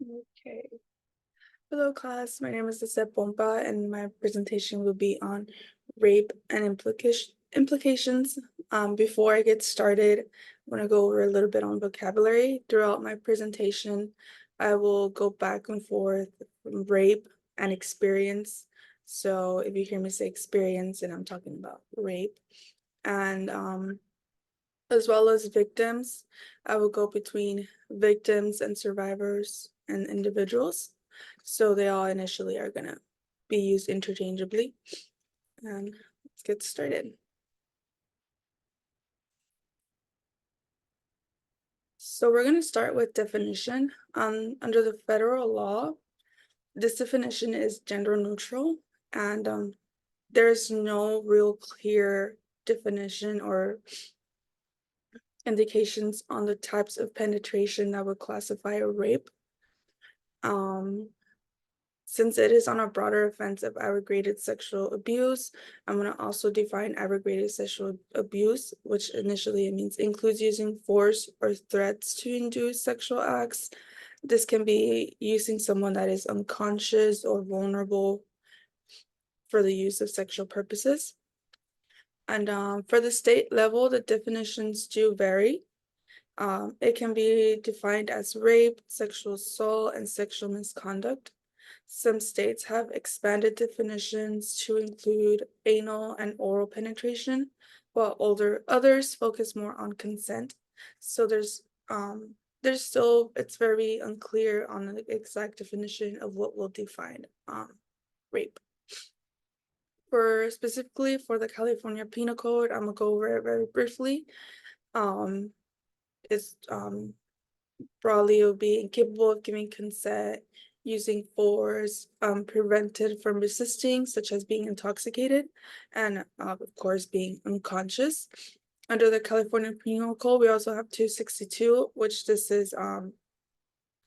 Okay. Hello, class. My name is Lisa Pompa, and my presentation will be on rape and implications. Before I get started, I'm going to go over a little bit on vocabulary. Throughout my presentation, I will go back and forth from rape and experience. So if you hear me say experience, and I'm talking about rape, and as well as victims, I will go between victims and survivors and individuals. So they all initially are gonna be used interchangeably. And let's get started. So we're gonna start with definition. Under the federal law, this definition is gender neutral, and there's no real clear definition or indications on the types of penetration that would classify a rape. Since it is on a broader offense of aggravated sexual abuse, I'm going to also define aggravated sexual abuse, which initially it means includes using force or threats to induce sexual acts. This can be using someone that is unconscious or vulnerable for the use of sexual purposes. And for the state level, the definitions do vary. It can be defined as rape, sexual assault, and sexual misconduct. Some states have expanded definitions to include anal and oral penetration, while others focus more on consent. So there's still, it's very unclear on the exact definition of what will define rape. Specifically for the California Penal Code, I'm gonna go over it very briefly. It's broadly, it would be incapable of giving consent, using force, prevented from resisting, such as being intoxicated, and of course being unconscious. Under the California Penal Code, we also have 262, which this is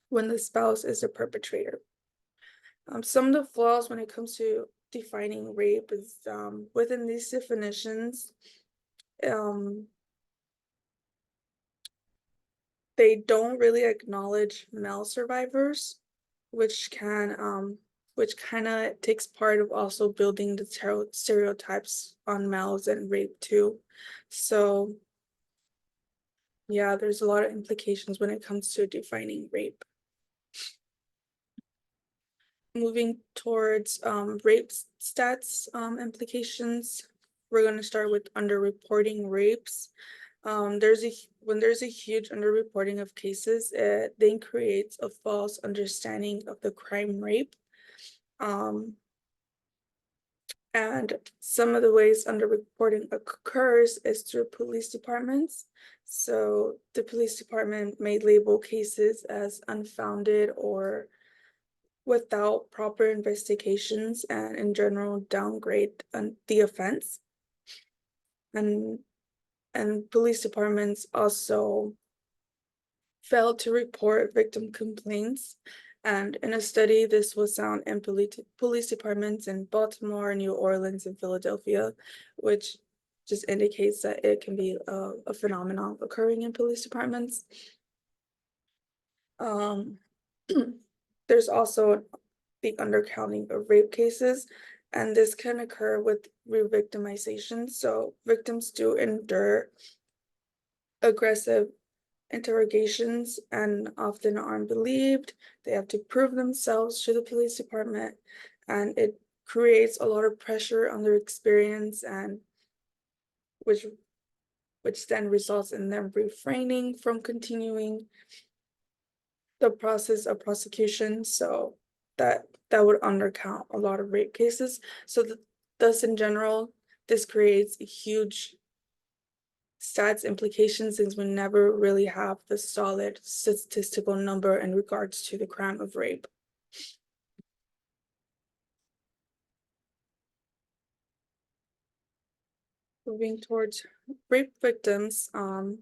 when the spouse is the perpetrator. Some of the flaws when it comes to defining rape is within these definitions, they don't really acknowledge male survivors, which kind of takes part of also building the stereotypes on males and rape too. So yeah, there's a lot of implications when it comes to defining rape. Moving towards rape stats implications, we're going to start with underreporting rapes. When there's a huge underreporting of cases, it then creates a false understanding of the crime rape. And some of the ways underreporting occurs is through police departments. So the police department may label cases as unfounded or without proper investigations, and in general downgrade the offense. And police departments also failed to report victim complaints. And in a study, this was found in police departments in Baltimore, New Orleans, and Philadelphia, which just indicates that it can be a phenomenon occurring in police departments. There's also the undercounting of rape cases, and this can occur with re-victimization. So victims do endure aggressive interrogations and often aren't believed. They have to prove themselves to the police department, and it creates a lot of pressure on their experience, and which then results in them refraining from continuing the process of prosecution. So that would undercount a lot of rape cases. So thus in general, this creates a huge stats implications, since we never really have the solid statistical number in regards to the crime of rape. Moving towards rape victims, and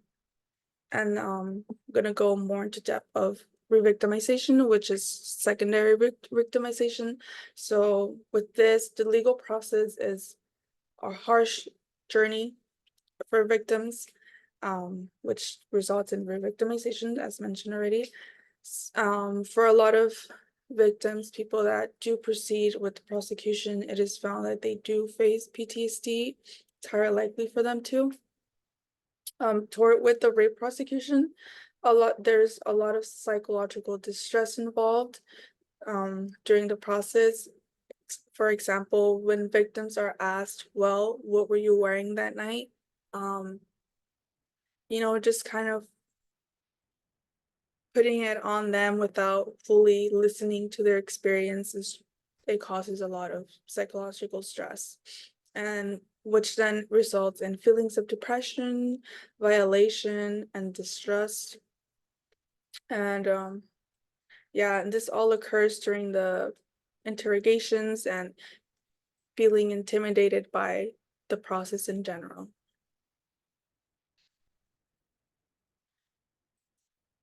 I'm gonna go more into depth of re-victimization, which is secondary victimization. So with this, the legal process is a harsh journey for victims, which results in re-victimization, as mentioned already. For a lot of victims, people that do proceed with the prosecution, it is found that they do face PTSD. It's higher likely for them to. With the rape prosecution, there's a lot of psychological distress involved during the process. For example, when victims are asked, well, what were you wearing that night? Um, just kind of putting it on them without fully listening to their experiences, it causes a lot of psychological stress, and which then results in feelings of depression, violation, and distrust. And yeah, and this all occurs during the interrogations and feeling intimidated by the process in general.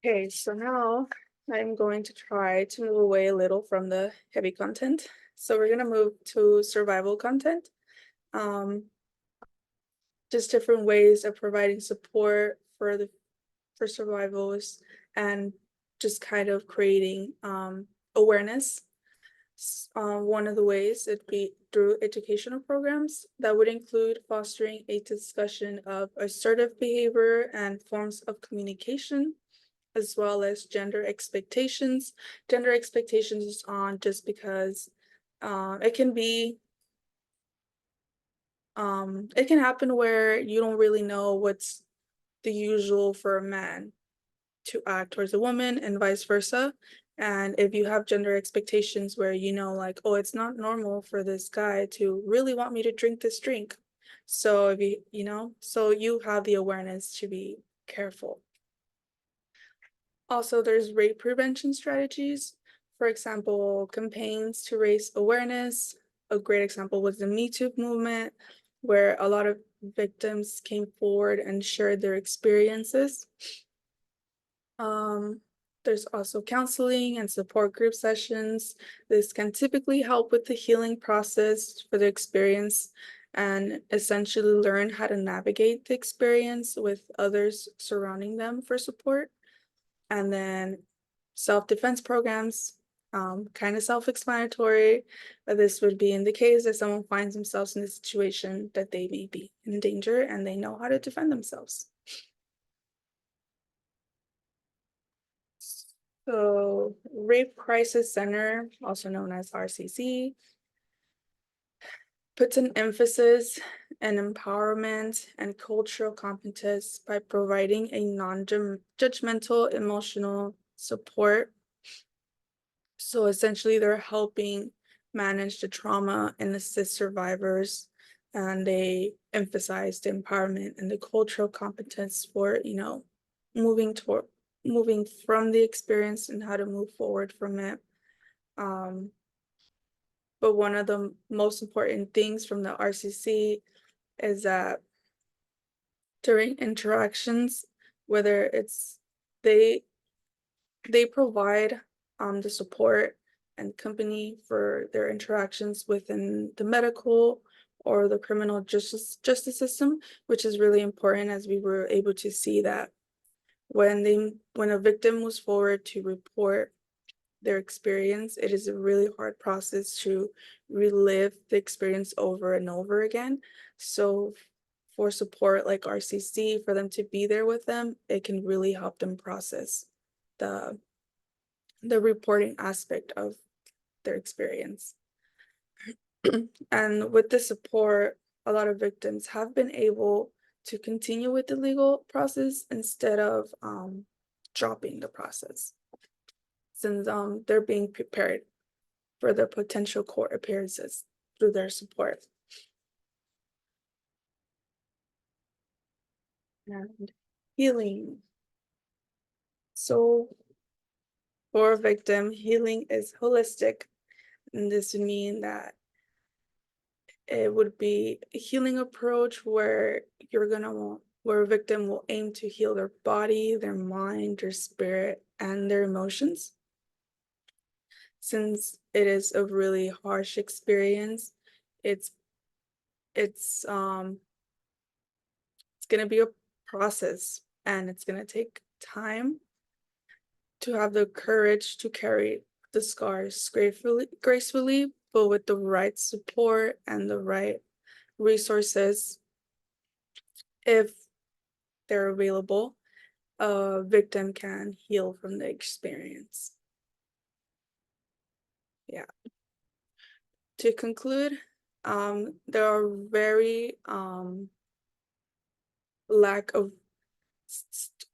Okay, so now I'm going to try to move away a little from the heavy content. So we're gonna move to survival content. Just different ways of providing support for survivals, and just kind of creating awareness. One of the ways it'd be through educational programs that would include fostering a discussion of assertive behavior and forms of communication, as well as gender expectations. Gender expectations is on just because it can happen where you don't really know what's the usual for a man to act towards a woman and vice versa. And if you have gender expectations where like, oh, it's not normal for this guy to really want me to drink this drink. So if so you have the awareness to be careful. Also, there's rape prevention strategies. For example, campaigns to raise awareness. A great example was the Me Too movement, where a lot of victims came forward and shared their experiences. There's also counseling and support group sessions. This can typically help with the healing process for the experience and essentially learn how to navigate the experience with others surrounding them for support. And then self-defense programs, kind of self-explanatory, but this would be in the case that someone finds themselves in a situation that they may be in danger and they know how to defend themselves. So Rape Crisis Center, also known as RCC, puts an emphasis on empowerment and cultural competence by providing a non-judgmental emotional support. So essentially, they're helping manage the trauma and assist survivors, and they emphasize the empowerment and the cultural competence for, moving toward moving from the experience and how to move forward from it. But one of the most important things from the RCC is that during interactions, whether it's they they provide the support and company for their interactions within the medical or the criminal justice system, which is really important, as we were able to see that when a victim moves forward to report their experience, it is a really hard process to relive the experience over and over again. So for support like RCC, for them to be there with them, it can really help them process the reporting aspect of their experience. And with the support, a lot of victims have been able to continue with the legal process instead of dropping the process, since they're being prepared for the potential court appearances through their support. And healing. So for a victim, healing is holistic, and this would mean that it would be a healing approach where where a victim will aim to heal their body, their mind, their spirit, and their emotions. Since it is a really harsh experience, it's it's going to be a process, and it's going to take time. to have the courage to carry the scars gracefully, but with the right support and the right resources, if they're available, a victim can heal from the experience. Yeah. To conclude, there are very lack of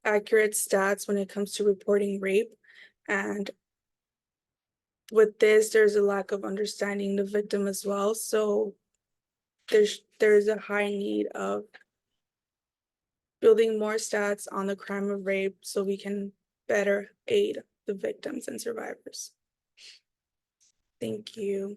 accurate stats when it comes to reporting rape, and with this there's a lack of understanding the victim as well, so there's a high need of building more stats on the crime of rape so we can better aid the victims and survivors. Thank you.